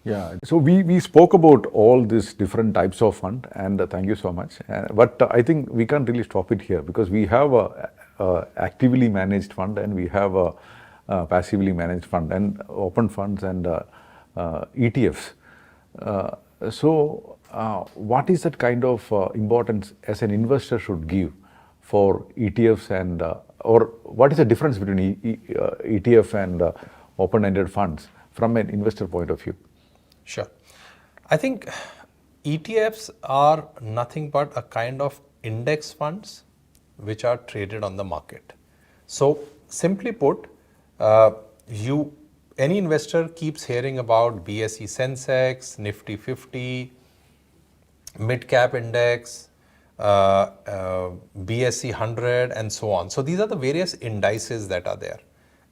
Yeah, so we spoke about all these different types of fund, and thank you so much. But I think we can't really stop it here because we have a actively managed fund and we have a passively managed fund and open funds and ETFs. What is that kind of importance as an investor should give for ETFs and or what is the difference between ETF and open-ended funds from an investor point of view? Sure. I think ETFs are nothing but a kind of index funds which are traded on the market. So simply put, any investor keeps hearing about BSE Sensex, Nifty 50, mid cap index, BSE 100 and so on. So these are the various indices that are there.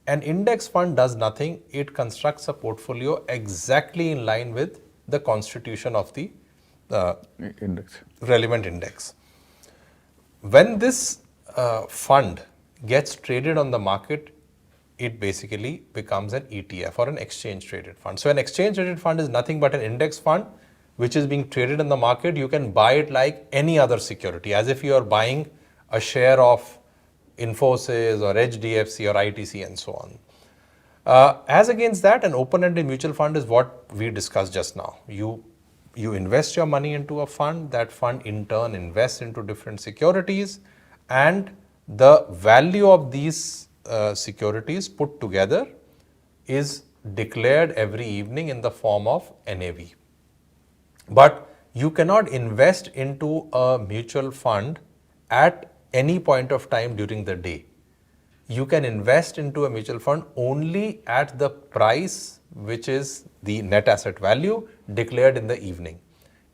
An index fund does nothing. It constructs a portfolio exactly in line with the constitution of the relevant index. When this fund gets traded on the market, it basically becomes an ETF or an exchange traded fund. So an exchange traded fund is nothing but an index fund which is being traded in the market. You can buy it like any other security, as if you are buying a share of Infosys or HDFC or ITC and so on. As against that, an open-ended mutual fund is what we discussed just now. You invest your money into a fund, that fund in turn invests into different securities, and the value of these securities put together is declared every evening in the form of NAV. But you cannot invest into a mutual fund at any point of time during the day. You can invest into a mutual fund only at the price which is the net asset value declared in the evening.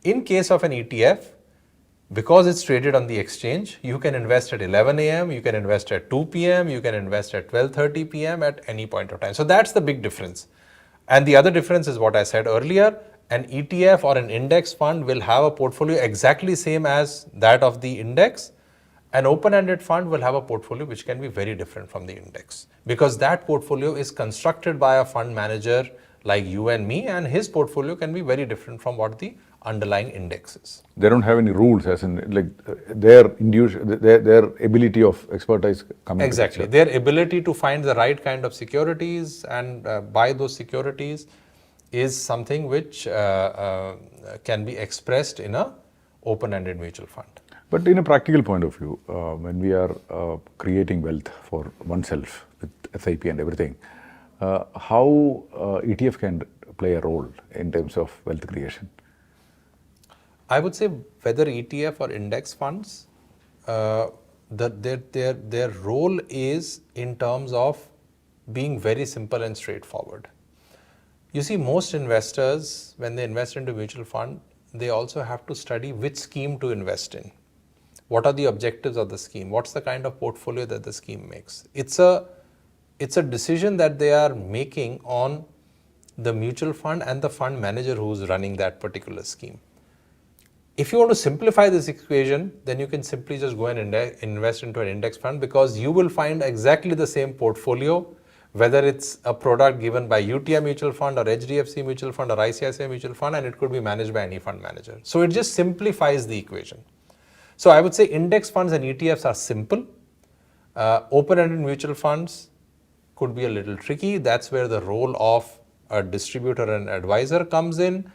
In case of an ETF, because it's traded on the exchange, you can invest at 11 a.m., you can invest at 2 p.m., you can invest at 12:30 p.m. at any point of time. So that's the big difference. And the other difference is what I said earlier. An ETF or an index fund will have a portfolio exactly same as that of the index. An open-ended fund will have a portfolio which can be very different from the index, because that portfolio is constructed by a fund manager like you and me, and his portfolio can be very different from what the underlying index is. They don't have any rules, as in like their ability of expertise coming. Exactly, their ability to find the right kind of securities and buy those securities is something which can be expressed in a open-ended mutual fund. But in a practical point of view, when we are creating wealth for oneself with SIP and everything, how ETF can play a role in terms of wealth creation? I would say whether ETF or index funds, their role is in terms of being very simple and straightforward. You see, most investors, when they invest into mutual fund, they also have to study which scheme to invest in. What are the objectives of the scheme? What's the kind of portfolio that the scheme makes? It's a decision that they are making on the mutual fund and the fund manager who's running that particular scheme. If you want to simplify this equation, then you can simply just go and invest into an index fund, because you will find exactly the same portfolio, whether it's a product given by UTI mutual fund or HDFC mutual fund or ICICI mutual fund, and it could be managed by any fund manager. So it just simplifies the equation. So I would say index funds and ETFs are simple. Open-ended mutual funds could be a little tricky. That's where the role of a distributor and advisor comes in.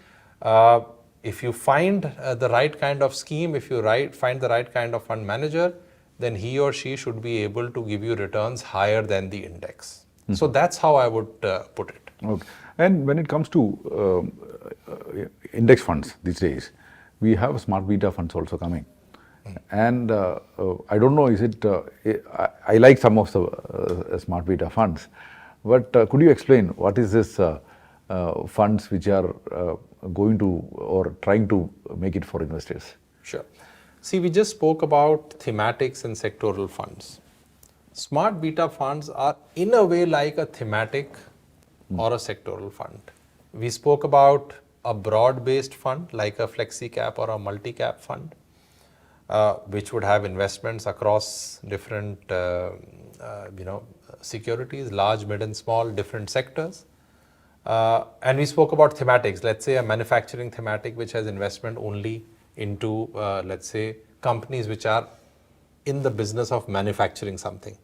If you find the right kind of scheme, if you find the right kind of fund manager, then he or she should be able to give you returns higher than the index. Mm-hmm. So that's how I would put it. Okay. And when it comes to index funds these days, we have smart beta funds also coming. And I don't know, is it, I like some of the smart beta funds, but could you explain what is this funds which are going to or trying to make it for investors? Sure. See, we just spoke about thematics and sectoral funds. Smart beta funds are in a way like a thematic or a sectoral fund. We spoke about a broad-based fund like a flexi cap or a multi-cap fund, which would have investments across different securities, large, mid and small, different sectors. And we spoke about thematics. Let's say a manufacturing thematic which has investment only into, let's say, companies which are in the business of manufacturing something.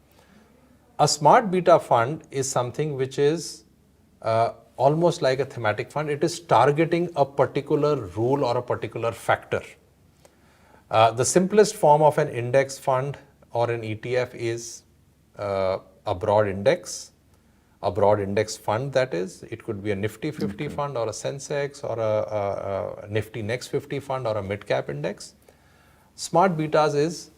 A smart beta fund is something which is almost like a thematic fund. It is targeting a particular rule or a particular factor. The simplest form of an index fund or an ETF is a broad index fund, that is. It could be a Nifty 50 fund or a Sensex or a Nifty Next 50 fund or a mid-cap index. Smart betas is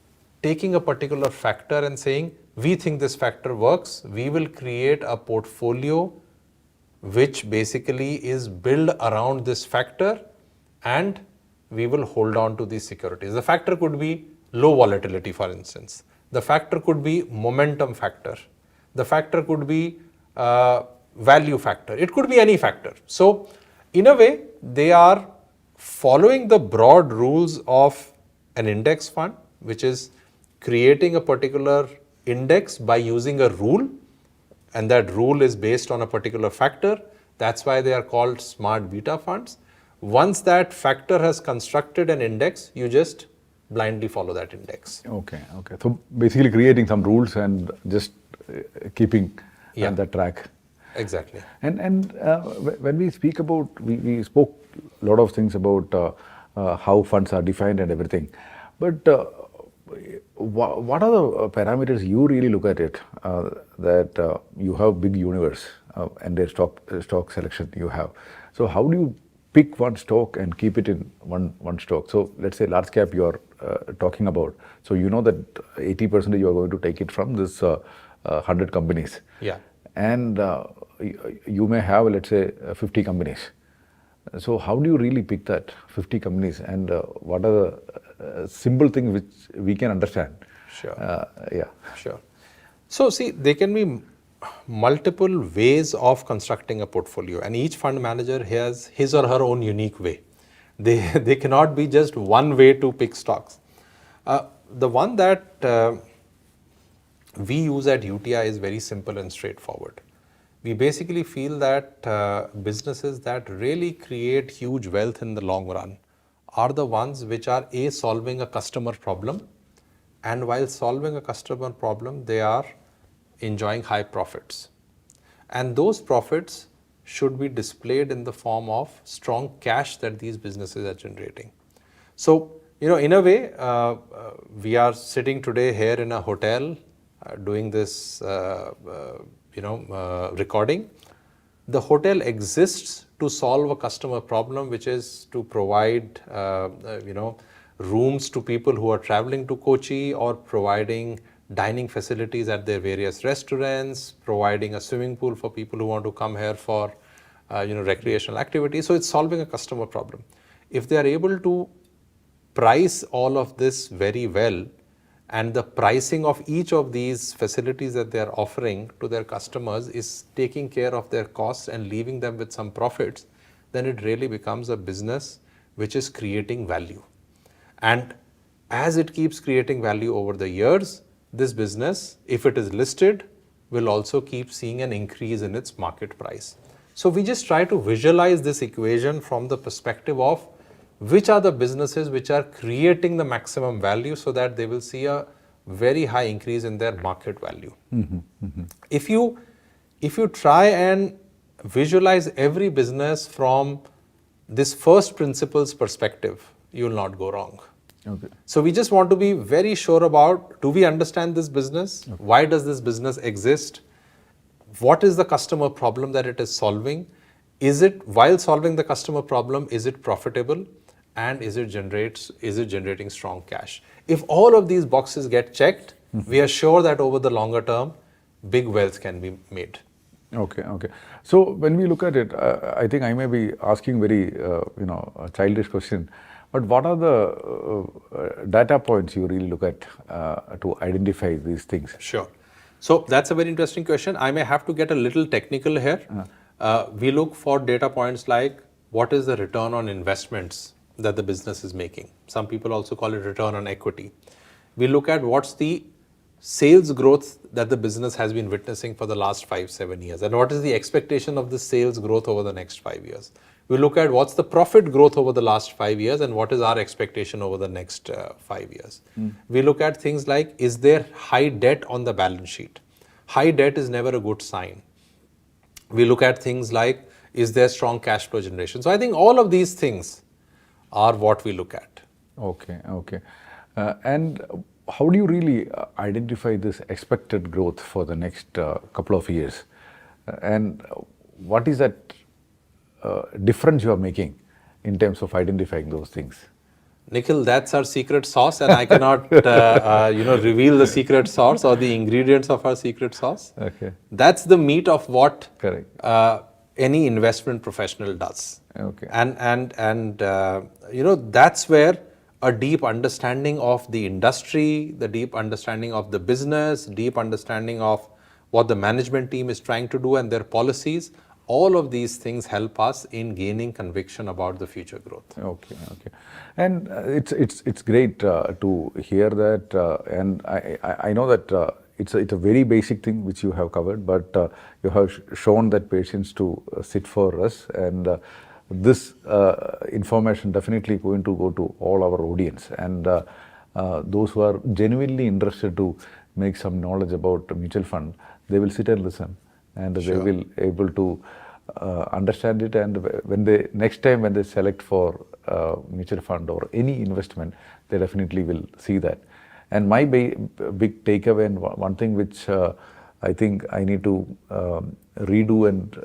taking a particular factor and saying, we think this factor works, we will create a portfolio which basically is built around this factor, and we will hold on to these securities. The factor could be low volatility, for instance. The factor could be momentum factor. The factor could be value factor. It could be any factor. So, in a way, they are following the broad rules of an index fund, which is creating a particular index by using a rule, and that rule is based on a particular factor. That's why they are called smart beta funds. Once that factor has constructed an index, you just blindly follow that index. Okay. So basically creating some rules and just keeping on that track. Exactly. And when we speak about, we spoke a lot of things about how funds are defined and everything. But what are the parameters you really look at it, that you have big universe and their stock selection you have. So how do you pick one stock and keep it in one stock? So let's say large cap you are talking about. So you know that 80% you are going to take it from this 100 companies. Yeah. And you may have, let's say, 50 companies. So how do you really pick that 50 companies, and what are the simple things which we can understand? Sure. Sure. So see, there can be multiple ways of constructing a portfolio, and each fund manager has his or her own unique way. They cannot be just one way to pick stocks. The one that we use at UTI is very simple and straightforward. We basically feel that businesses that really create huge wealth in the long run are the ones which are solving a customer problem, and while solving a customer problem, they are enjoying high profits. And those profits should be displayed in the form of strong cash that these businesses are generating. So, in a way, we are sitting today here in a hotel doing this recording. The hotel exists to solve a customer problem, which is to provide rooms to people who are traveling to Kochi, or providing dining facilities at their various restaurants, providing a swimming pool for people who want to come here for recreational activities. So it's solving a customer problem. If they are able to price all of this very well, and the pricing of each of these facilities that they are offering to their customers is taking care of their costs and leaving them with some profits, then it really becomes a business which is creating value. And as it keeps creating value over the years, this business, if it is listed, will also keep seeing an increase in its market price. So we just try to visualize this equation from the perspective of which are the businesses which are creating the maximum value, so that they will see a very high increase in their market value. If you try and visualize every business from this first principles perspective, you will not go wrong. Okay. So we just want to be very sure about, do we understand this business? Okay. Why does this business exist? What is the customer problem that it is solving? While solving the customer problem, is it profitable? And is it generating strong cash? If all of these boxes get checked, we are sure that over the longer term, big wealth can be made. Okay. So when we look at it, I think I may be asking very a childish question, but what are the data points you really look at to identify these things? Sure. So that's a very interesting question. I may have to get a little technical here. We look for data points like, what is the return on investments that the business is making? Some people also call it return on equity. We look at what's the sales growth that the business has been witnessing for the last 5-7 years, and what is the expectation of the sales growth over the next 5 years. We look at what's the profit growth over the last 5 years and what is our expectation over the next 5 years. We look at things like, is there high debt on the balance sheet? High debt is never a good sign. We look at things like, is there strong cash flow generation? So I think all of these things are what we look at. Okay, okay. And how do you really identify this expected growth for the next couple of years? And what is that difference you are making in terms of identifying those things? Nikhil, that's our secret sauce, and I cannot, reveal the secret sauce or the ingredients of our secret sauce. Okay. That's the meat of what Correct. Any investment professional does. Okay. And that's where a deep understanding of the industry, the deep understanding of the business, deep understanding of what the management team is trying to do and their policies, all of these things help us in gaining conviction about the future growth. Okay, okay. And it's great to hear that, and I know that it's a very basic thing which you have covered, but you have shown that patience to sit for us, and this information definitely going to go to all our audience, and those who are genuinely interested to make some knowledge about mutual fund, they will sit and listen, and they will able to understand it, and when they next time when they select for mutual fund or any investment, they definitely will see that. And my big takeaway, and one thing which I think I need to redo and